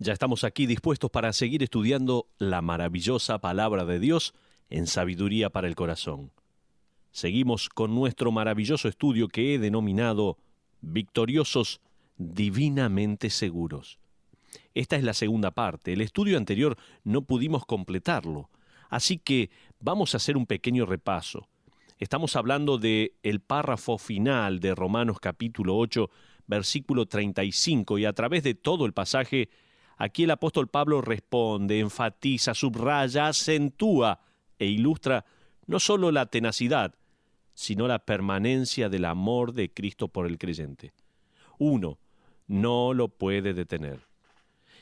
Ya estamos aquí dispuestos para seguir estudiando la maravillosa palabra de Dios en sabiduría para el corazón. Seguimos con nuestro maravilloso estudio que he denominado Victoriosos divinamente seguros. Esta es la segunda parte. El estudio anterior no pudimos completarlo, así que vamos a hacer un pequeño repaso. Estamos hablando del párrafo final de Romanos capítulo 8, versículo 35, y a través de todo el pasaje, aquí el apóstol Pablo responde, enfatiza, subraya, acentúa e ilustra no solo la tenacidad, sino la permanencia del amor de Cristo por el creyente. Uno no lo puede detener.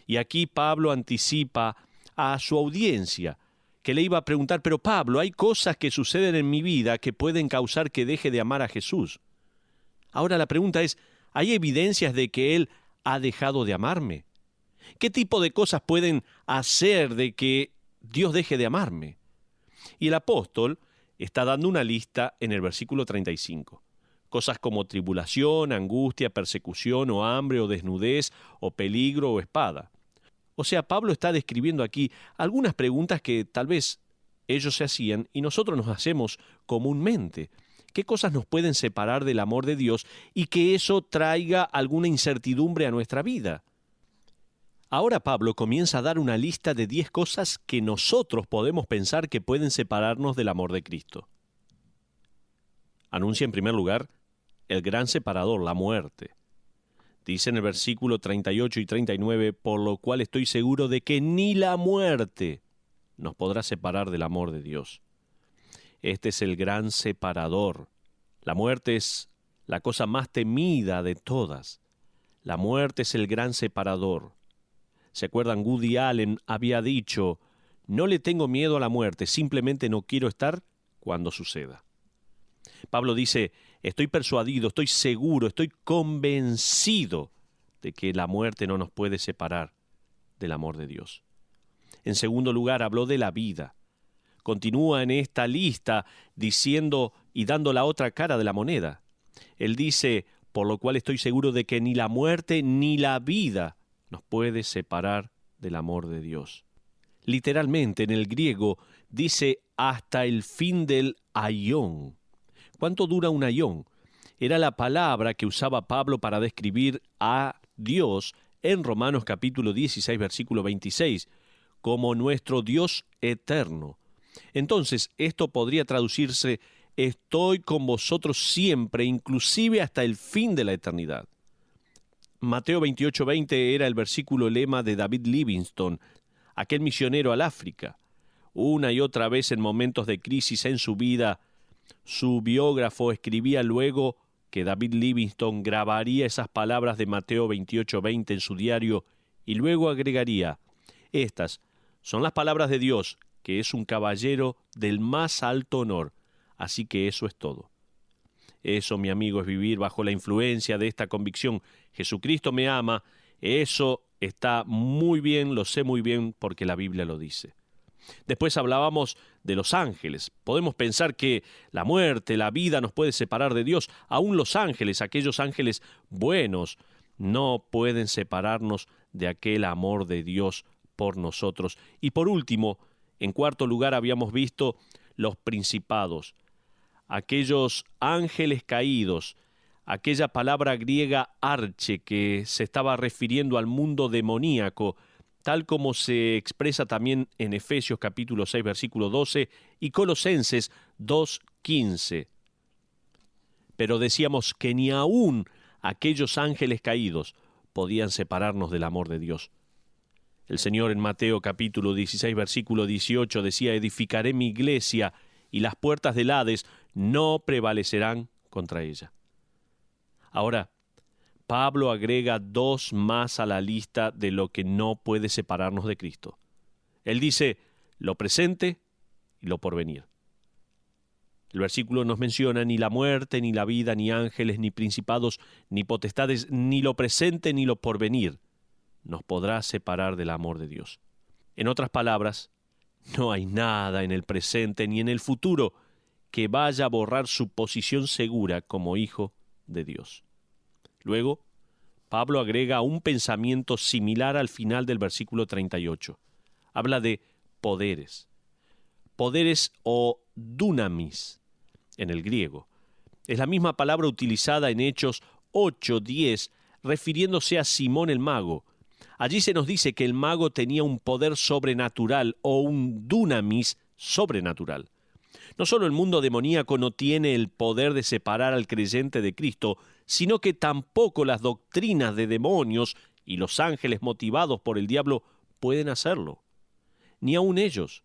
Y aquí Pablo anticipa a su audiencia, que le iba a preguntar, pero Pablo, hay cosas que suceden en mi vida que pueden causar que deje de amar a Jesús. Ahora la pregunta es, ¿hay evidencias de que Él ha dejado de amarme? ¿Qué tipo de cosas pueden hacer de que Dios deje de amarme? Y el apóstol está dando una lista en el versículo 35. Cosas como tribulación, angustia, persecución, o hambre, o desnudez, o peligro, o espada. O sea, Pablo está describiendo aquí algunas preguntas que tal vez ellos se hacían y nosotros nos hacemos comúnmente. ¿Qué cosas nos pueden separar del amor de Dios y que eso traiga alguna incertidumbre a nuestra vida? Ahora Pablo comienza a dar una lista de 10 cosas que nosotros podemos pensar que pueden separarnos del amor de Cristo. Anuncia en primer lugar el gran separador, la muerte. Dice en el versículo 38 y 39, por lo cual estoy seguro de que ni la muerte nos podrá separar del amor de Dios. Este es el gran separador. La muerte es la cosa más temida de todas. La muerte es el gran separador. ¿Se acuerdan? Woody Allen había dicho, no le tengo miedo a la muerte, simplemente no quiero estar cuando suceda. Pablo dice, estoy persuadido, estoy seguro, estoy convencido de que la muerte no nos puede separar del amor de Dios. En segundo lugar, habló de la vida. Continúa en esta lista diciendo y dando la otra cara de la moneda. Él dice, por lo cual estoy seguro de que ni la muerte ni la vida nos puede separar del amor de Dios. Literalmente, en el griego, dice hasta el fin del aión. ¿Cuánto dura un aión? Era la palabra que usaba Pablo para describir a Dios en Romanos capítulo 16, versículo 26, como nuestro Dios eterno. Entonces, esto podría traducirse, estoy con vosotros siempre, inclusive hasta el fin de la eternidad. Mateo 28:20 era el versículo lema de David Livingstone, aquel misionero al África. Una y otra vez en momentos de crisis en su vida, su biógrafo escribía luego que David Livingstone grabaría esas palabras de Mateo 28:20 en su diario y luego agregaría, estas son las palabras de Dios, que es un caballero del más alto honor, así que eso es todo. Eso, mi amigo, es vivir bajo la influencia de esta convicción. Jesucristo me ama, eso está muy bien, lo sé muy bien porque la Biblia lo dice. Después hablábamos de los ángeles. Podemos pensar que la muerte, la vida nos puede separar de Dios. Aún los ángeles, aquellos ángeles buenos, no pueden separarnos de aquel amor de Dios por nosotros. Y por último, en cuarto lugar, habíamos visto los principados, aquellos ángeles caídos, aquella palabra griega arche que se estaba refiriendo al mundo demoníaco, tal como se expresa también en Efesios capítulo 6, versículo 12 y Colosenses 2:15. Pero decíamos que ni aún aquellos ángeles caídos podían separarnos del amor de Dios. El Señor en Mateo capítulo 16, versículo 18 decía, edificaré mi iglesia y las puertas del Hades no prevalecerán contra ella. Ahora, Pablo agrega 2 más a la lista de lo que no puede separarnos de Cristo. Él dice, lo presente y lo porvenir. El versículo nos menciona ni la muerte, ni la vida, ni ángeles, ni principados, ni potestades, ni lo presente, ni lo porvenir nos podrá separar del amor de Dios. En otras palabras, no hay nada en el presente ni en el futuro que vaya a borrar su posición segura como hijo de Dios. Luego, Pablo agrega un pensamiento similar al final del versículo 38. Habla de poderes. Poderes o dunamis en el griego. Es la misma palabra utilizada en Hechos 8:10, refiriéndose a Simón el mago. Allí se nos dice que el mago tenía un poder sobrenatural o un dunamis sobrenatural. No solo el mundo demoníaco no tiene el poder de separar al creyente de Cristo, sino que tampoco las doctrinas de demonios y los ángeles motivados por el diablo pueden hacerlo. Ni aun ellos.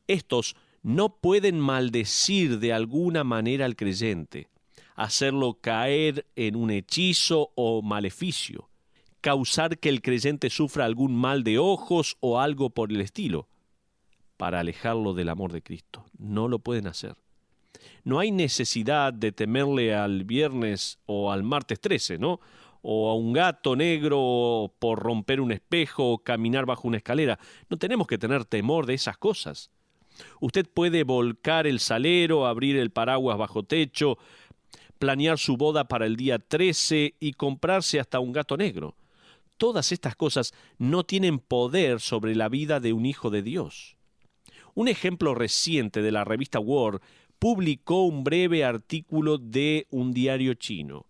Estos no pueden maldecir de alguna manera al creyente, hacerlo caer en un hechizo o maleficio, causar que el creyente sufra algún mal de ojos o algo por el estilo, para alejarlo del amor de Cristo. No lo pueden hacer. No hay necesidad de temerle al viernes o al martes 13, ¿no? O a un gato negro por romper un espejo o caminar bajo una escalera. No tenemos que tener temor de esas cosas. Usted puede volcar el salero, abrir el paraguas bajo techo, planear su boda para el día 13 y comprarse hasta un gato negro. Todas estas cosas no tienen poder sobre la vida de un hijo de Dios. Un ejemplo reciente de la revista World publicó un breve artículo de un diario chino.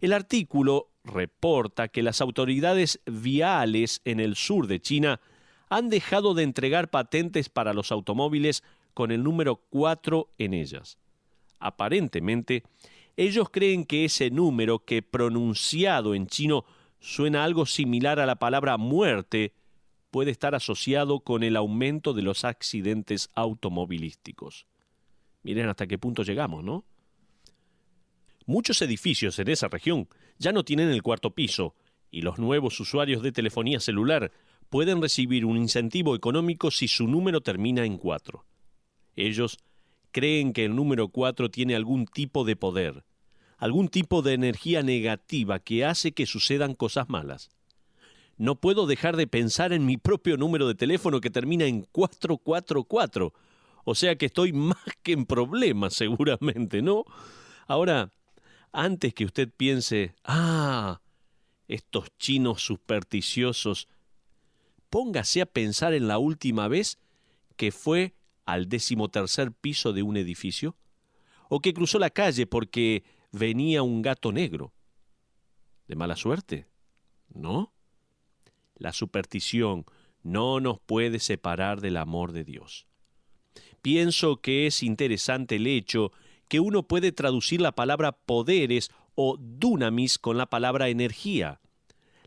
El artículo reporta que las autoridades viales en el sur de China han dejado de entregar patentes para los automóviles con el número 4 en ellas. Aparentemente, ellos creen que ese número, que pronunciado en chino suena algo similar a la palabra muerte, puede estar asociado con el aumento de los accidentes automovilísticos. Miren hasta qué punto llegamos, ¿no? Muchos edificios en esa región ya no tienen el cuarto piso, y los nuevos usuarios de telefonía celular pueden recibir un incentivo económico si su número termina en 4. Ellos creen que el número 4 tiene algún tipo de poder, algún tipo de energía negativa que hace que sucedan cosas malas. No puedo dejar de pensar en mi propio número de teléfono que termina en 444. O sea que estoy más que en problemas seguramente, ¿no? Ahora, antes que usted piense, estos chinos supersticiosos, póngase a pensar en la última vez que fue al 13º piso de un edificio, o que cruzó la calle porque venía un gato negro. ¿De mala suerte? ¿No? La superstición no nos puede separar del amor de Dios. Pienso que es interesante el hecho que uno puede traducir la palabra poderes o dunamis con la palabra energía.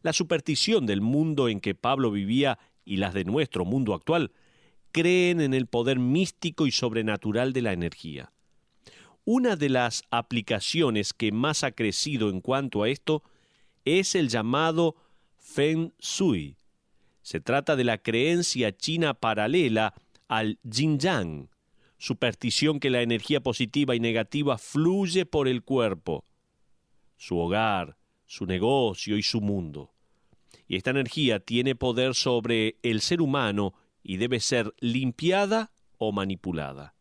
La superstición del mundo en que Pablo vivía y las de nuestro mundo actual creen en el poder místico y sobrenatural de la energía. Una de las aplicaciones que más ha crecido en cuanto a esto es el llamado Feng Shui. Se trata de la creencia china paralela al Yin-Yang, superstición que la energía positiva y negativa fluye por el cuerpo, su hogar, su negocio y su mundo. Y esta energía tiene poder sobre el ser humano y debe ser limpiada o manipulada.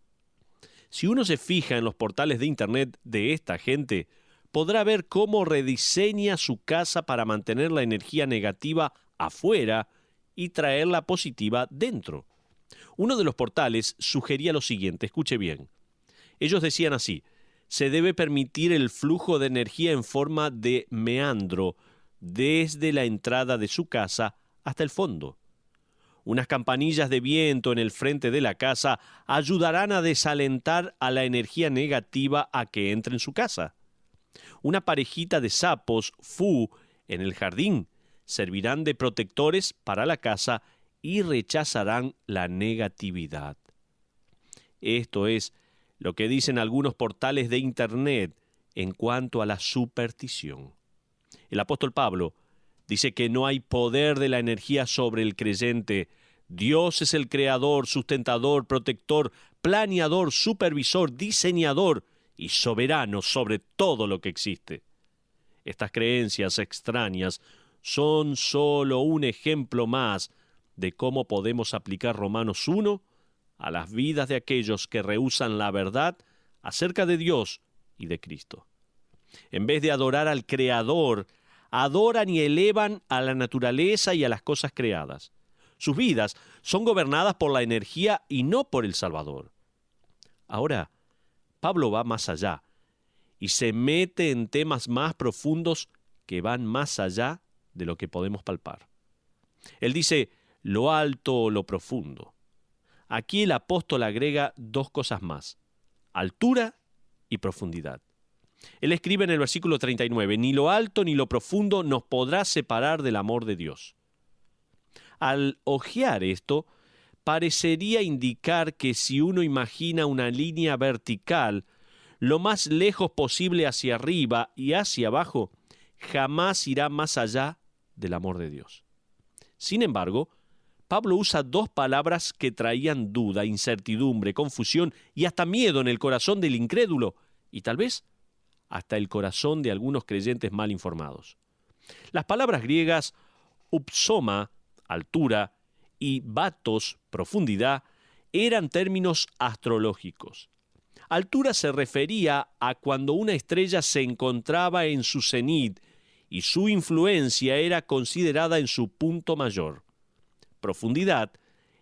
Si uno se fija en los portales de Internet de esta gente, podrá ver cómo rediseña su casa para mantener la energía negativa afuera y traerla positiva dentro. Uno de los portales sugería lo siguiente, escuche bien. Ellos decían así: se debe permitir el flujo de energía en forma de meandro desde la entrada de su casa hasta el fondo. Unas campanillas de viento en el frente de la casa ayudarán a desalentar a la energía negativa a que entre en su casa. Una parejita de sapos fu en el jardín servirán de protectores para la casa y rechazarán la negatividad. Esto es lo que dicen algunos portales de Internet en cuanto a la superstición. El apóstol Pablo dice que no hay poder de la energía sobre el creyente. Dios es el creador, sustentador, protector, planeador, supervisor, diseñador y soberano sobre todo lo que existe. Estas creencias extrañas son solo un ejemplo más de cómo podemos aplicar Romanos 1 a las vidas de aquellos que rehúsan la verdad acerca de Dios y de Cristo. En vez de adorar al Creador, adoran y elevan a la naturaleza y a las cosas creadas. Sus vidas son gobernadas por la energía y no por el Salvador. Ahora, Pablo va más allá y se mete en temas más profundos que van más allá de lo que podemos palpar. Él dice lo alto o lo profundo. Aquí el apóstol agrega dos cosas más: altura y profundidad. Él escribe en el versículo 39, ni lo alto ni lo profundo nos podrá separar del amor de Dios. Al hojear esto, parecería indicar que si uno imagina una línea vertical, lo más lejos posible hacia arriba y hacia abajo, jamás irá más allá del amor de Dios. Sin embargo, Pablo usa dos palabras que traían duda, incertidumbre, confusión y hasta miedo en el corazón del incrédulo y tal vez hasta el corazón de algunos creyentes mal informados. Las palabras griegas upsoma, altura, y batos, profundidad, eran términos astrológicos. Altura se refería a cuando una estrella se encontraba en su cenit y su influencia era considerada en su punto mayor. Profundidad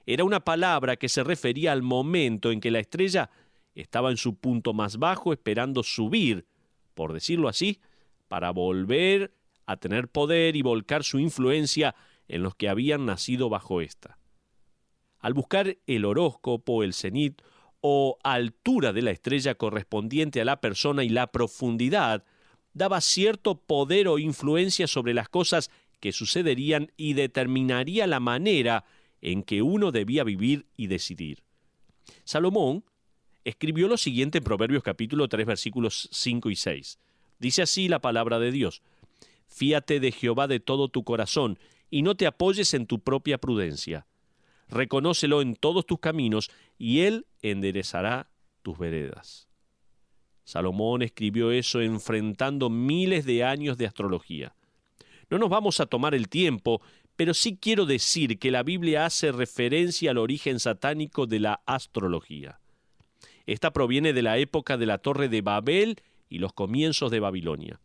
era una palabra que se refería al momento en que la estrella estaba en su punto más bajo esperando subir, por decirlo así, para volver a tener poder y volcar su influencia en los que habían nacido bajo ésta. Al buscar el horóscopo, el cenit o altura de la estrella correspondiente a la persona y la profundidad, daba cierto poder o influencia sobre las cosas que sucederían y determinaría la manera en que uno debía vivir y decidir. Salomón escribió lo siguiente en Proverbios capítulo 3, versículos 5 y 6. Dice así la palabra de Dios: Fíate de Jehová de todo tu corazón, y no te apoyes en tu propia prudencia. Reconócelo en todos tus caminos, y Él enderezará tus veredas. Salomón escribió eso enfrentando miles de años de astrología. No nos vamos a tomar el tiempo, pero sí quiero decir que la Biblia hace referencia al origen satánico de la astrología. Esta proviene de la época de la Torre de Babel y los comienzos de Babilonia.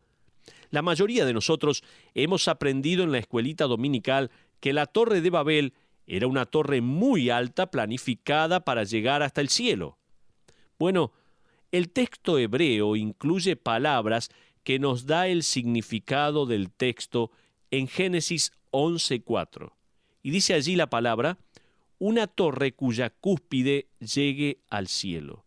La mayoría de nosotros hemos aprendido en la escuelita dominical que la Torre de Babel era una torre muy alta planificada para llegar hasta el cielo. Bueno, el texto hebreo incluye palabras que nos da el significado del texto en Génesis 11:4. Y dice allí la palabra, una torre cuya cúspide llegue al cielo.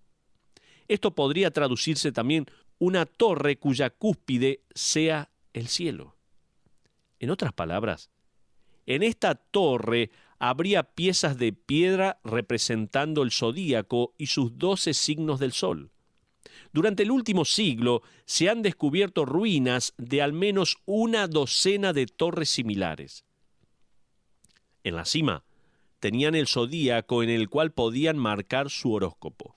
Esto podría traducirse también, una torre cuya cúspide sea el cielo. En otras palabras, en esta torre habría piezas de piedra representando el zodíaco y sus 12 signos del sol. Durante el último siglo se han descubierto ruinas de al menos una docena de torres similares. En la cima tenían el zodíaco en el cual podían marcar su horóscopo.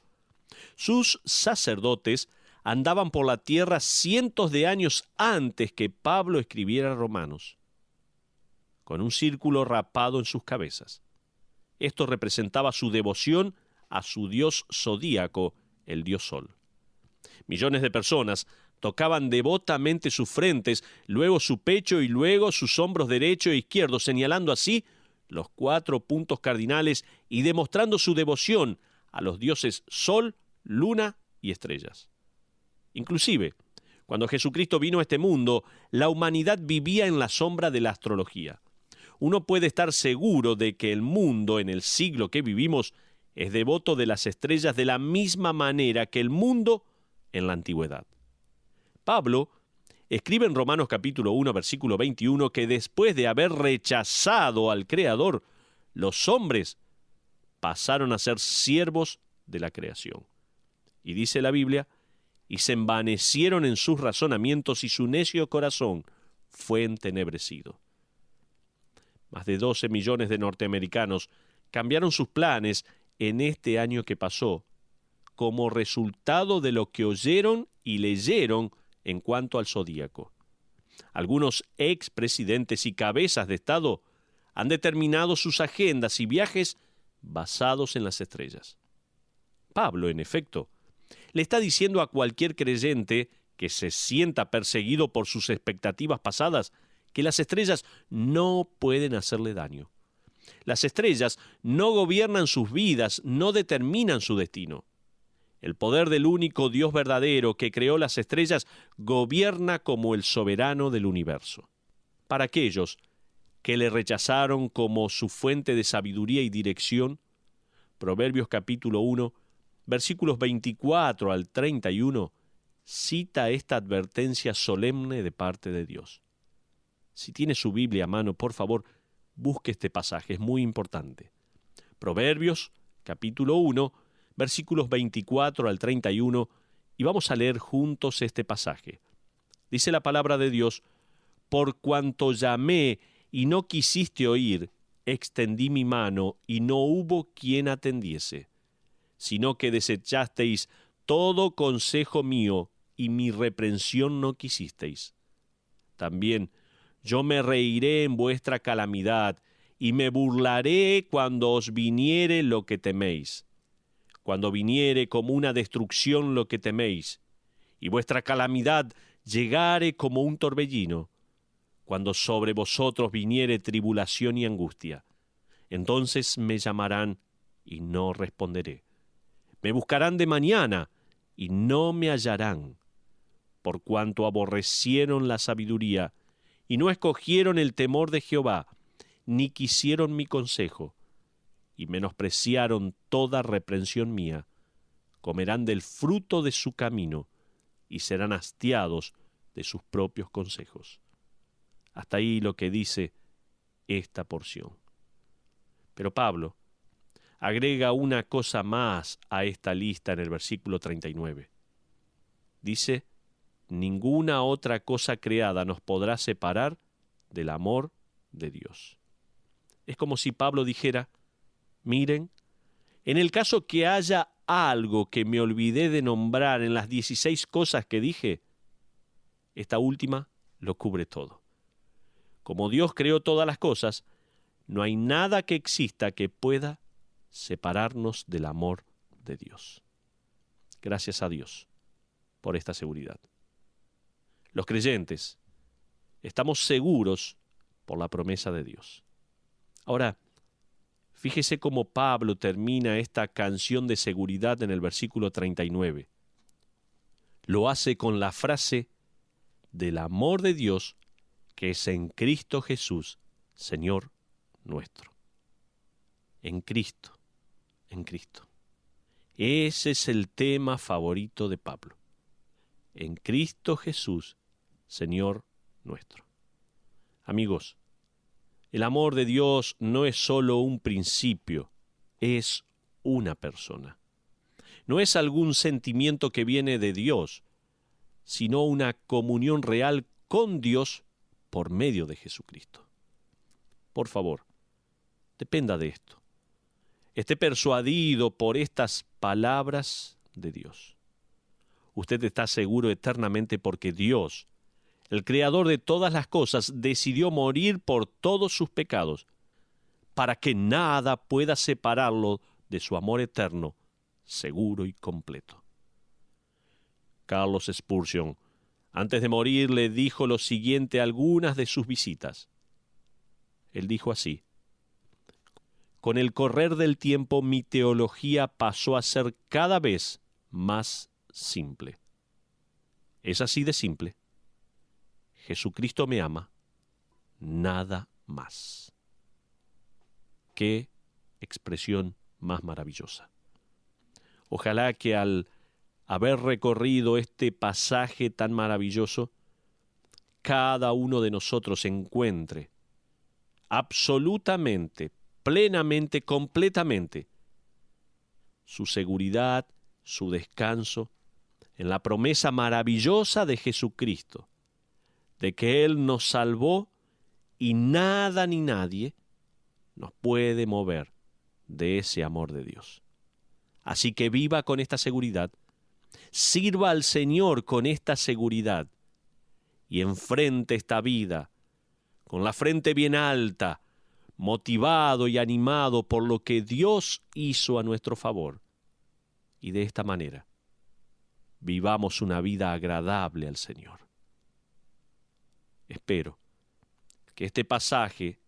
Sus sacerdotes andaban por la tierra cientos de años antes que Pablo escribiera Romanos, con un círculo rapado en sus cabezas. Esto representaba su devoción a su dios zodíaco, el dios Sol. Millones de personas tocaban devotamente sus frentes, luego su pecho y luego sus hombros derecho e izquierdo, señalando así los 4 puntos cardinales y demostrando su devoción a los dioses Sol, Luna y estrellas. Inclusive, cuando Jesucristo vino a este mundo, la humanidad vivía en la sombra de la astrología. Uno puede estar seguro de que el mundo en el siglo que vivimos es devoto de las estrellas de la misma manera que el mundo en la antigüedad. Pablo escribe en Romanos capítulo 1, versículo 21, que después de haber rechazado al Creador, los hombres pasaron a ser siervos de la creación. Y dice la Biblia, y se envanecieron en sus razonamientos y su necio corazón fue entenebrecido. Más de 12 millones de norteamericanos cambiaron sus planes en este año que pasó, como resultado de lo que oyeron y leyeron en cuanto al zodíaco. Algunos expresidentes y cabezas de Estado han determinado sus agendas y viajes basados en las estrellas. Pablo, en efecto, le está diciendo a cualquier creyente que se sienta perseguido por sus expectativas pasadas que las estrellas no pueden hacerle daño. Las estrellas no gobiernan sus vidas, no determinan su destino. El poder del único Dios verdadero que creó las estrellas gobierna como el soberano del universo. Para aquellos que le rechazaron como su fuente de sabiduría y dirección, Proverbios capítulo 1, versículos 24 al 31, cita esta advertencia solemne de parte de Dios. Si tiene su Biblia a mano, por favor, busque este pasaje, es muy importante. Proverbios capítulo 1, versículos 24 al 31, y vamos a leer juntos este pasaje. Dice la palabra de Dios: por cuanto llamé y no quisiste oír, extendí mi mano y no hubo quien atendiese, sino que desechasteis todo consejo mío y mi reprensión no quisisteis. También yo me reiré en vuestra calamidad y me burlaré cuando os viniere lo que teméis. Cuando viniere como una destrucción lo que teméis, y vuestra calamidad llegare como un torbellino, cuando sobre vosotros viniere tribulación y angustia, entonces me llamarán y no responderé. Me buscarán de mañana y no me hallarán, por cuanto aborrecieron la sabiduría y no escogieron el temor de Jehová, ni quisieron mi consejo, y menospreciaron toda reprensión mía. Comerán del fruto de su camino y serán hastiados de sus propios consejos. Hasta ahí lo que dice esta porción. Pero Pablo agrega una cosa más a esta lista en el versículo 39. Dice: ninguna otra cosa creada nos podrá separar del amor de Dios. Es como si Pablo dijera: miren, en el caso que haya algo que me olvidé de nombrar en las 16 cosas que dije, esta última lo cubre todo. Como Dios creó todas las cosas, no hay nada que exista que pueda separarnos del amor de Dios. Gracias a Dios por esta seguridad. Los creyentes estamos seguros por la promesa de Dios. Ahora, fíjese cómo Pablo termina esta canción de seguridad en el versículo 39. Lo hace con la frase del amor de Dios que es en Cristo Jesús, Señor nuestro. En Cristo, en Cristo. Ese es el tema favorito de Pablo. En Cristo Jesús, Señor nuestro. Amigos, el amor de Dios no es solo un principio, es una persona. No es algún sentimiento que viene de Dios, sino una comunión real con Dios por medio de Jesucristo. Por favor, dependa de esto. Esté persuadido por estas palabras de Dios. Usted está seguro eternamente porque Dios, el creador de todas las cosas, decidió morir por todos sus pecados, para que nada pueda separarlo de su amor eterno, seguro y completo. Carlos Spurgeon, antes de morir, le dijo lo siguiente a algunas de sus visitas. Él dijo así: con el correr del tiempo mi teología pasó a ser cada vez más simple. Es así de simple. Jesucristo me ama, nada más. Qué expresión más maravillosa. Ojalá que al haber recorrido este pasaje tan maravilloso, cada uno de nosotros encuentre absolutamente, plenamente, completamente su seguridad, su descanso en la promesa maravillosa de Jesucristo, de que Él nos salvó y nada ni nadie nos puede mover de ese amor de Dios. Así que viva con esta seguridad, sirva al Señor con esta seguridad y enfrente esta vida con la frente bien alta, motivado y animado por lo que Dios hizo a nuestro favor. Y de esta manera, vivamos una vida agradable al Señor. Espero que este pasaje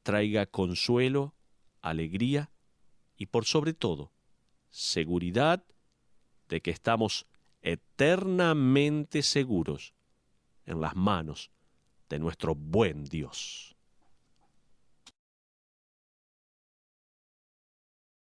traiga consuelo, alegría y por sobre todo, seguridad de que estamos eternamente seguros en las manos de nuestro buen Dios.